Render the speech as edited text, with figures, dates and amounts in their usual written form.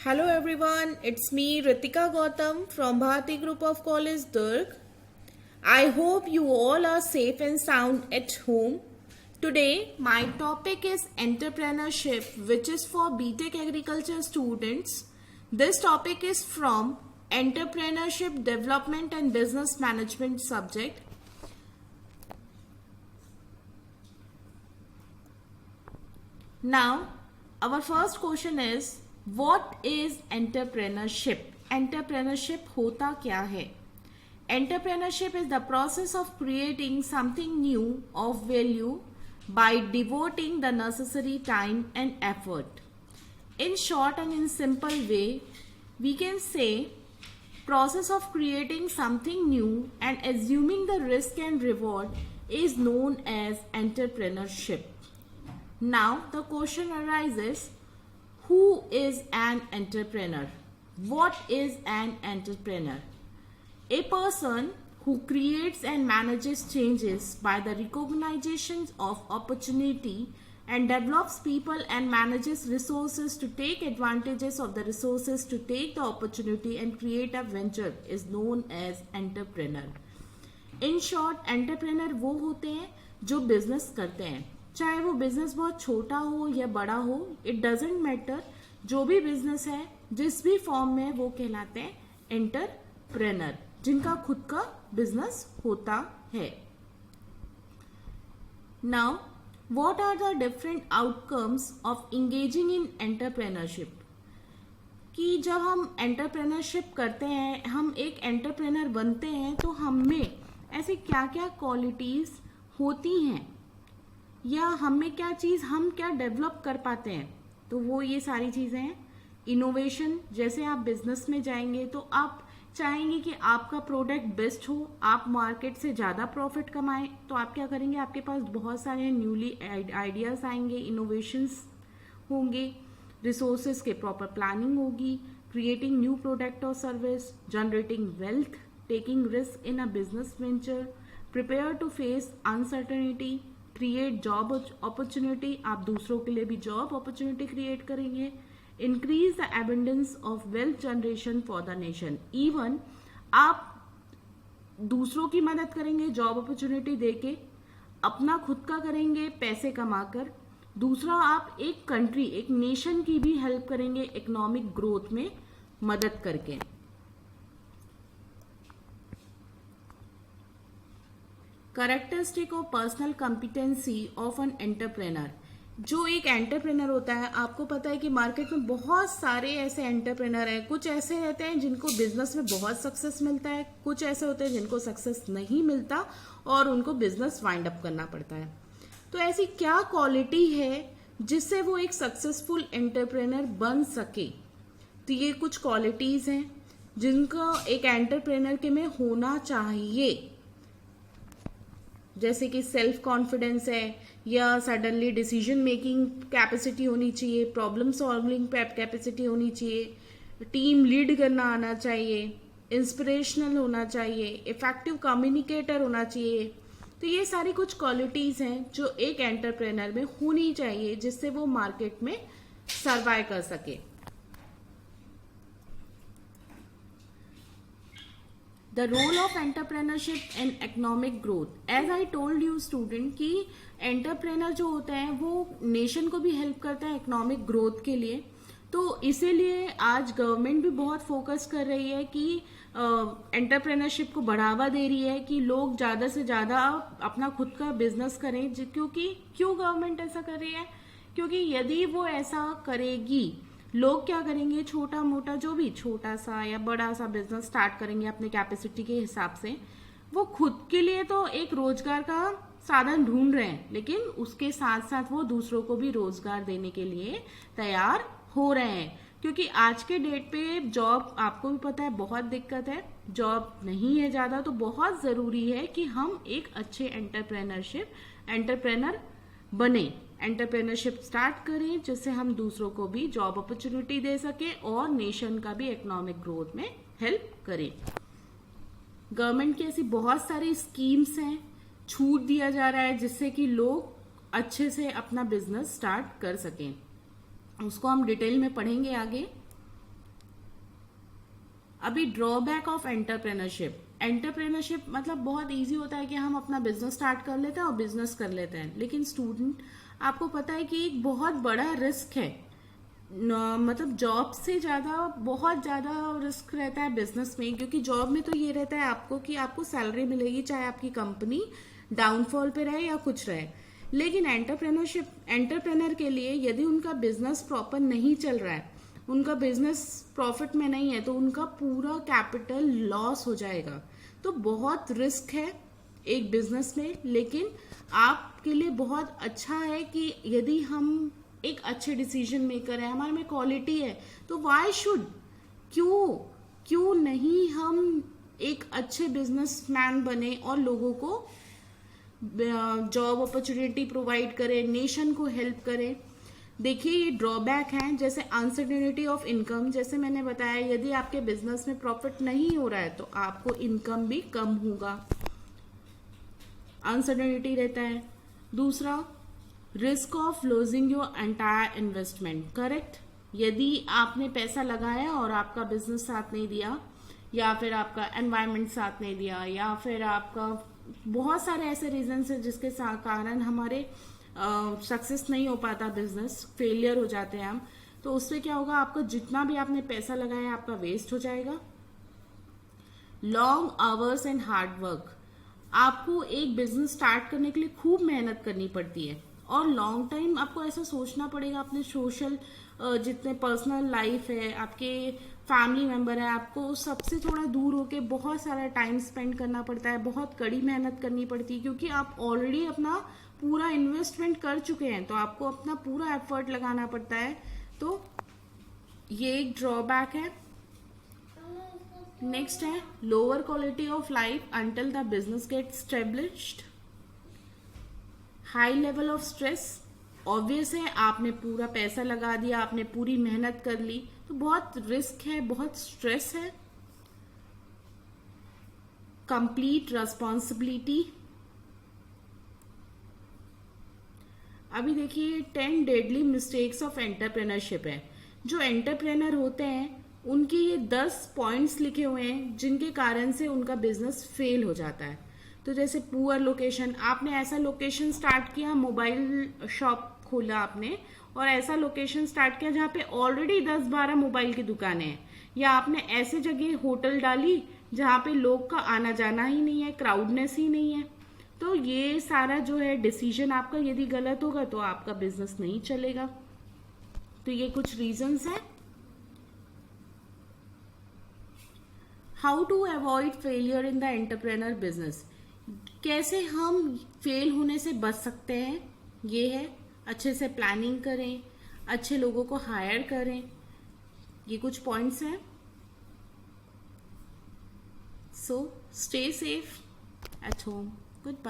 Hello everyone, it's me Ritika Gautam from Bharati Group of College Durg. I hope you all are safe and sound at home. Today my topic is entrepreneurship, which is for BTech agriculture students. This topic is from entrepreneurship development and business management subject. Now our first question is, what is entrepreneurship? Entrepreneurship होता क्या है? Entrepreneurship is the process of creating something new of value by devoting the necessary time and effort. In short and in simple way, we can say process of creating something new and assuming the risk and reward is known as entrepreneurship. Now the question arises, who is an entrepreneur? What is an entrepreneur? A person who creates and manages changes by the recognition of opportunity and develops people and manages resources to take advantages of the resources to take the opportunity and create a venture is known as entrepreneur. In short, entrepreneur वो होते हैं जो business करते हैं, चाहे वो business बहुत छोटा हो या बड़ा हो, इट डजेंट मैटर. जो भी बिजनेस है जिस भी फॉर्म में, वो कहलाते हैं एंटरप्रेनर, जिनका खुद का बिजनेस होता है. Now what are the different outcomes of engaging in entrepreneurship? कि जब हम एंटरप्रेनरशिप करते हैं, हम एक एंटरप्रेनर बनते हैं, तो हम में ऐसी क्या क्या क्वालिटीज होती हैं या हमें हम क्या डेवलप कर पाते हैं. तो वो ये सारी चीज़ें हैं. इनोवेशन, जैसे आप बिजनेस में जाएंगे तो आप चाहेंगे कि आपका प्रोडक्ट बेस्ट हो, आप मार्केट से ज़्यादा प्रॉफिट कमाएं, तो आप क्या करेंगे, आपके पास बहुत सारे न्यूली आइडियाज़ आएंगे, इनोवेशंस होंगे, रिसोर्सेज के प्रॉपर प्लानिंग होगी, क्रिएटिंग न्यू प्रोडक्ट और service, generating wealth, taking risk in a business venture, prepare to face uncertainty, create job opportunity, आप दूसरों के लिए भी जॉब अपॉर्चुनिटी क्रिएट करेंगे, increase the abundance of wealth generation for the nation. Even आप दूसरों की मदद करेंगे जॉब अपॉर्चुनिटी देके, अपना खुद का करेंगे पैसे कमाकर, दूसरा आप एक कंट्री, एक नेशन की भी हेल्प करेंगे इकोनॉमिक ग्रोथ में मदद करके. Characteristic of personal competency of an entrepreneur. जो एक एंटरप्रेनर होता है, आपको पता है कि मार्केट में बहुत सारे ऐसे एंटरप्रेनर हैं. कुछ ऐसे रहते हैं जिनको बिजनेस में बहुत सक्सेस मिलता है, कुछ ऐसे होते हैं जिनको सक्सेस नहीं मिलता और उनको बिजनेस वाइंड अप करना पड़ता है. तो ऐसी क्या क्वालिटी है जिससे वो एक सक्सेसफुल एंटरप्रेनर बन सके? तो ये कुछ क्वालिटीज हैं जिनका एक एंटरप्रेनर के में होना चाहिए, जैसे कि सेल्फ कॉन्फिडेंस है, या सडनली डिसीजन मेकिंग कैपेसिटी होनी चाहिए, प्रॉब्लम सॉल्विंग कैपेसिटी होनी चाहिए, टीम लीड करना आना चाहिए, इंस्पिरेशनल होना चाहिए, इफेक्टिव कम्युनिकेटर होना चाहिए. तो ये सारी कुछ क्वालिटीज हैं जो एक एंटरप्रेनर में होनी चाहिए जिससे वो मार्केट में सर्वाइव कर सके. The role of entrepreneurship in economic growth. As I told you student कि एंटरप्रेनर जो होते हैं वो नेशन को भी हेल्प करता है इकोनॉमिक ग्रोथ के लिए. तो इसीलिए आज गवर्नमेंट भी बहुत फोकस कर रही है कि एंटरप्रेनरशिप को बढ़ावा दे रही है कि लोग ज़्यादा से ज़्यादा अपना खुद का बिजनेस करें. क्यों गवर्नमेंट ऐसा कर रही है? क्योंकि यदि वो ऐसा करेगी, लोग क्या करेंगे, छोटा मोटा जो भी छोटा सा या बड़ा सा बिजनेस स्टार्ट करेंगे अपने कैपेसिटी के हिसाब से. वो खुद के लिए तो एक रोजगार का साधन ढूंढ रहे हैं, लेकिन उसके साथ साथ वो दूसरों को भी रोजगार देने के लिए तैयार हो रहे हैं. क्योंकि आज के डेट पे जॉब, आपको भी पता है, बहुत दिक्कत है, जॉब नहीं है ज़्यादा. तो बहुत ज़रूरी है कि हम एक अच्छे एंटरप्रेनर बने, एंटरप्रेनरशिप स्टार्ट करें, जिससे हम दूसरों को भी जॉब अपॉर्चुनिटी दे सके और नेशन का भी इकोनॉमिक ग्रोथ में हेल्प करें. गवर्नमेंट की ऐसी बहुत सारी स्कीम्स हैं, छूट दिया जा रहा है जिससे कि लोग अच्छे से अपना बिजनेस स्टार्ट कर सकें. उसको हम डिटेल में पढ़ेंगे आगे. अभी ड्रॉबैक ऑफ एंटरप्रेन्योरशिप, एंटरप्रेन्योरशिप मतलब बहुत इजी होता है कि हम अपना बिजनेस स्टार्ट कर लेते हैं और बिजनेस कर लेते हैं, लेकिन स्टूडेंट आपको पता है कि एक बहुत बड़ा रिस्क है, मतलब जॉब से ज़्यादा बहुत ज़्यादा रिस्क रहता है बिजनेस में, क्योंकि जॉब में तो ये रहता है आपको कि आपको सैलरी मिलेगी चाहे आपकी कंपनी डाउनफॉल पे रहे या कुछ रहे, लेकिन एंटरप्रेनर के लिए यदि उनका बिजनेस प्रॉपर नहीं चल रहा है, उनका बिजनेस प्रॉफिट में नहीं है, तो उनका पूरा कैपिटल लॉस हो जाएगा। तो बहुत रिस्क है एक बिजनेस में, लेकिन आपके लिए बहुत अच्छा है कि यदि हम एक अच्छे डिसीजन मेकर है, हमारे में क्वालिटी है, तो वाई शुड, क्यों नहीं हम एक अच्छे बिजनेसमैन बने और लोगों को जॉब अपॉर्चुनिटी प्रोवाइड करें, नेशन को हेल्प करें। देखिए ये ड्रॉबैक हैं, जैसे अनसर्टेनिटी ऑफ इनकम, जैसे मैंने बताया यदि आपके बिजनेस में प्रॉफिट नहीं हो रहा है तो आपको इनकम भी कम होगा, अनसर्टेनिटी रहता है। दूसरा, risk of losing your entire investment, correct. यदि आपने पैसा लगाया और आपका बिजनेस साथ नहीं दिया, या फिर आपका एनवायरनमेंट साथ नहीं दिया, या फिर आपका बहुत सारे ऐसे रीजंस है जिसके कारण हमारे सक्सेस नहीं हो पाता, बिजनेस फेलियर हो जाते हैं हम, तो उससे क्या होगा, आपका जितना भी आपने पैसा लगाया आपका वेस्ट हो जाएगा। Long hours and hard work, आपको एक बिजनेस स्टार्ट करने के लिए खूब मेहनत करनी पड़ती है और लॉन्ग टाइम आपको ऐसा सोचना पड़ेगा, अपने सोशल जितने पर्सनल लाइफ है, आपके फैमिली मेंबर है, आपको सबसे थोड़ा दूर होके बहुत सारा टाइम स्पेंड करना पड़ता है, बहुत कड़ी मेहनत करनी पड़ती है, क्योंकि आप ऑलरेडी अपना पूरा इन्वेस्टमेंट कर चुके हैं, तो आपको अपना पूरा एफर्ट लगाना पड़ता है। तो ये एक ड्रॉबैक है। नेक्स्ट है lower quality of life until the business get established, high level of stress, obvious है आपने पूरा पैसा लगा दिया, आपने पूरी मेहनत कर ली, तो बहुत रिस्क है, बहुत स्ट्रेस है। कंप्लीट रेस्पॉन्सिबिलिटी, अभी देखिए 10 डेडली मिस्टेक्स ऑफ एंटरप्रेन्योरशिप है। जो एंटरप्रेनर होते हैं उनके ये 10 पॉइंट्स लिखे हुए हैं जिनके कारण से उनका बिजनेस फेल हो जाता है। तो जैसे पुअर लोकेशन, आपने ऐसा लोकेशन स्टार्ट किया, मोबाइल शॉप खोला आपने और ऐसा लोकेशन स्टार्ट किया जहाँ पे ऑलरेडी 10-12 मोबाइल की दुकानें हैं, या आपने ऐसे जगह होटल डाली जहाँ पे लोग का आना जाना ही नहीं है, क्राउडनेस ही नहीं है, तो ये सारा जो है डिसीजन आपका यदि गलत होगा तो आपका बिजनेस नहीं चलेगा। तो ये कुछ रीजंस हैं। How to avoid failure in the entrepreneur business, कैसे हम फेल होने से बच सकते हैं, ये है अच्छे से प्लानिंग करें, अच्छे लोगों को हायर करें, ये कुछ पॉइंट्स हैं। So stay safe at home, good bye.